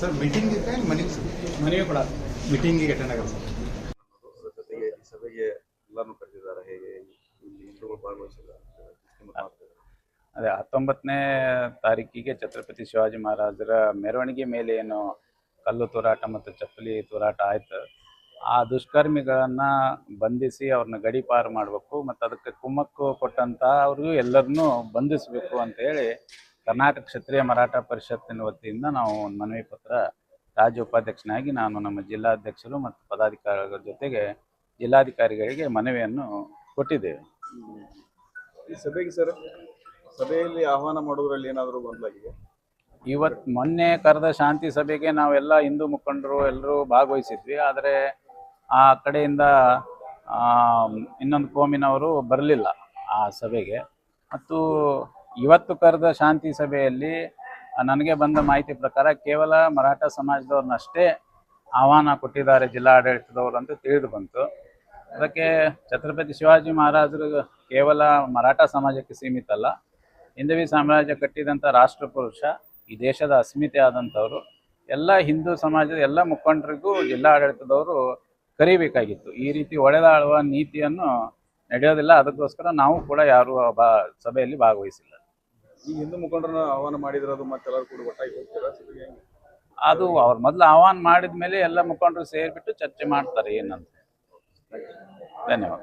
Sir meeting ಇದೆ ಮನೆಗೆ sir ಮನೆಯೂ ಕೂಡ ಮೀಟಿಂಗಿಗೆ ಅಟೆಂಡ್ ಆಗಲ್ಲ ಸರ್. ಜೊತೆಗೆ ಈ ಸಭೆಗೆ ಎಲ್ಲಾನು ಕರೆದಿದ್ದಾರೆ. ಹೇಗೆ ಇಲ್ಲಿ ಹಿಂದೂಗಳು ಭಾಗವಹಿಸಿಲ್ಲ ಅದೇ 19ನೇ ತಾರೀಕಿಗೆ ಛತ್ರಪತಿ ಶಿವಾಜಿ ಮಹಾರಾಜರ ಮೆರವಣಿಗೆ ಮೇಲೆ ಏನು ಕಲ್ಲು ತೂರಾಟ ಮತ್ತು ಚಪ್ಪಲಿ ತೂರಾಟ ಆಯ್ತು, ಆ ದುಷ್ಕರ್ಮಿಗಳನ್ನು ಬಂಧಿಸಿ ಅವ್ರನ್ನ ಗಡೀಪಾರು ಮಾಡಬೇಕು ಮತ್ತು ಅದಕ್ಕೆ ಕುಮ್ಮಕ್ಕು ಕೊಟ್ಟಂತಹ ಅವ್ರಿಗೂ ಎಲ್ಲರನ್ನೂ ಬಂಧಿಸಬೇಕು ಅಂತೇಳಿ ಕರ್ನಾಟಕ ಕ್ಷತ್ರಿಯ ಮರಾಠ ಪರಿಷತ್ತಿನ ವತಿಯಿಂದ ನಾವು ಒಂದು ಮನವಿ ಪತ್ರ ರಾಜ್ಯ ಉಪಾಧ್ಯಕ್ಷನಾಗಿ ನಾನು ನಮ್ಮ ಜಿಲ್ಲಾಧ್ಯಕ್ಷರು ಮತ್ತು ಪದಾಧಿಕಾರಿಗಳ ಜೊತೆಗೆ ಜಿಲ್ಲಾಧಿಕಾರಿಗಳಿಗೆ ಮನವಿಯನ್ನು ಕೊಟ್ಟಿದ್ದೇವೆ. ಈ ಸಭೆಗೆ ಸರ್, ಸಭೆಯಲ್ಲಿ ಆಹ್ವಾನ ಮಾಡೋದ್ರಲ್ಲಿ ಏನಾದರೂ ಗೊಂದಲಾಗಿದೆ? ಮೊನ್ನೆ ಕರೆದ ಶಾಂತಿ ಸಭೆಗೆ ನಾವೆಲ್ಲ ಹಿಂದೂ ಮುಖಂಡರು ಎಲ್ಲರೂ ಭಾಗವಹಿಸಿದ್ವಿ. ಆದರೆ ಆ ಕಡೆಯಿಂದ ಇನ್ನೊಂದು ಕೋಮಿನವರು ಬರಲಿಲ್ಲ ಆ ಸಭೆಗೆ. ಮತ್ತು ಇವತ್ತು ಕರೆದ ಶಾಂತಿ ಸಭೆಯಲ್ಲಿ ನನಗೆ ಬಂದ ಮಾಹಿತಿ ಪ್ರಕಾರ ಕೇವಲ ಮರಾಠ ಸಮಾಜದವ್ರನ್ನಷ್ಟೇ ಆಹ್ವಾನ ಕೊಟ್ಟಿದ್ದಾರೆ ಜಿಲ್ಲಾಡಳಿತದವರು ಅಂತ ತಿಳಿದು ಬಂತು. ಅದಕ್ಕೆ ಛತ್ರಪತಿ ಶಿವಾಜಿ ಮಹಾರಾಜರು ಕೇವಲ ಮರಾಠ ಸಮಾಜಕ್ಕೆ ಸೀಮಿತ ಅಲ್ಲ, ಹಿಂದವಿ ಸಾಮ್ರಾಜ್ಯ ಕಟ್ಟಿದಂಥ ರಾಷ್ಟ್ರಪುರುಷ, ಈ ದೇಶದ ಅಸ್ಮಿತೆ ಆದಂಥವ್ರು, ಎಲ್ಲ ಹಿಂದೂ ಸಮಾಜದ ಎಲ್ಲ ಮುಖಂಡರಿಗೂ ಜಿಲ್ಲಾಡಳಿತದವರು ಕರಿಬೇಕಾಗಿತ್ತು. ಈ ರೀತಿ ಒಡೆದಾಳುವ ನೀತಿಯನ್ನು ನಡೆಯೋದಿಲ್ಲ. ಅದಕ್ಕೋಸ್ಕರ ನಾವು ಕೂಡ ಯಾರು ಸಭೆಯಲ್ಲಿ ಭಾಗವಹಿಸಿಲ್ಲ. ಈ ಹಿಂದೂ ಮುಖಂಡರನ್ನ ಆಹ್ವಾನ ಮಾಡಿದಿರೋದು ಮತ್ತೆಲ್ಲರೂ ಕೂಡ ಒಟ್ಟಾಗಿ ಹೋಗ್ತೀರಾ ಸಭೆಗೆ? ಅದು ಅವ್ರು ಮೊದಲು ಆಹ್ವಾನ ಮಾಡಿದ ಮೇಲೆ ಎಲ್ಲ ಮುಖಂಡರು ಸೇರಿಬಿಟ್ಟು ಚರ್ಚೆ ಮಾಡ್ತಾರೆ ಏನಂತ. ಧನ್ಯವಾದ.